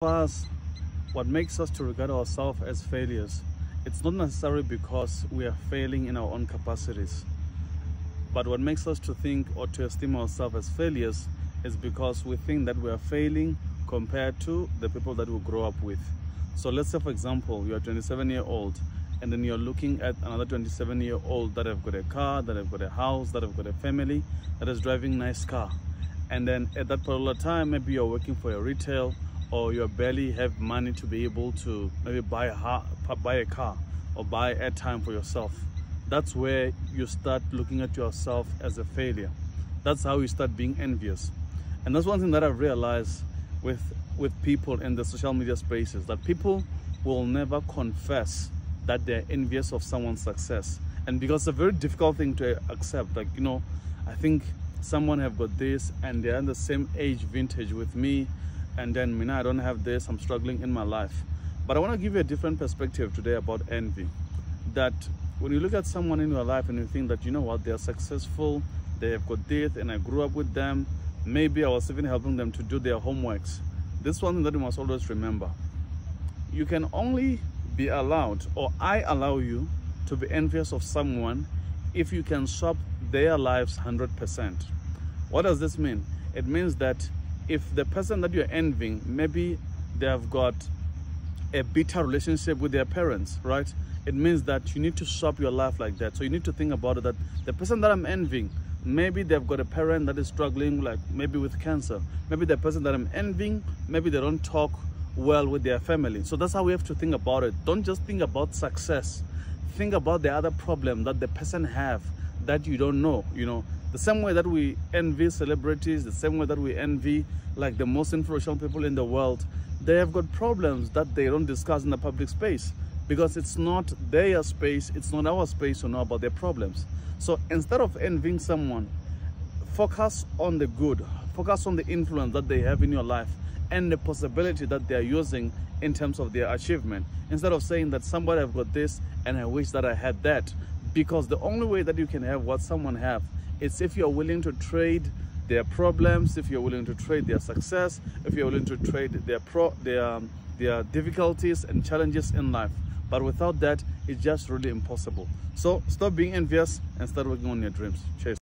Us, what makes us to regard ourselves as failures, it's not necessarily because we are failing in our own capacities, but what makes us to think or to esteem ourselves as failures is because we think that we are failing compared to the people that we grow up with. So let's say, for example, you're a 27-year-old and then you're looking at another 27-year-old that have got a car, that have got a house, that have got a family, that is driving a nice car. And then at that particular time, maybe you're working for a retail, or you barely have money to be able to maybe buy a car or buy airtime for yourself. That's where you start looking at yourself as a failure. That's how you start being envious. And that's one thing that I've realized with people in the social media spaces, that people will never confess that they're envious of someone's success. And because it's a very difficult thing to accept, like, you know, I think someone have got this and they're in the same age vintage with me, and then I don't have this, I'm struggling in my life. But I want to give you a different perspective today about envy. That when you look at someone in your life and you think that, you know what, they're successful, they have got this, and I grew up with them, maybe I was even helping them to do their homeworks. This is one thing that you must always remember. You can only be allowed, or I allow you to be envious of someone if you can swap their lives 100%. What does this mean? It means that if the person that you're envying, maybe they have got a bitter relationship with their parents, right? It means that you need to swap your life like that. So you need to think about it, that the person that I'm envying, maybe they've got a parent that is struggling, like maybe with cancer. Maybe the person that I'm envying, maybe they don't talk well with their family. So that's how we have to think about it. Don't just think about success. Think about the other problem that the person have that you don't know, you know. The same way that we envy celebrities, the same way that we envy like the most influential people in the world, they have got problems that they don't discuss in the public space because it's not their space, it's not our space to know about their problems. So instead of envying someone, focus on the good, focus on the influence that they have in your life and the possibility that they are using in terms of their achievement, instead of saying that somebody have got this and I wish that I had that. Because the only way that you can have what someone have is if you're willing to trade their problems, if you're willing to trade their success, if you're willing to trade their difficulties and challenges in life. But without that, it's just really impossible. So stop being envious and start working on your dreams. Cheers.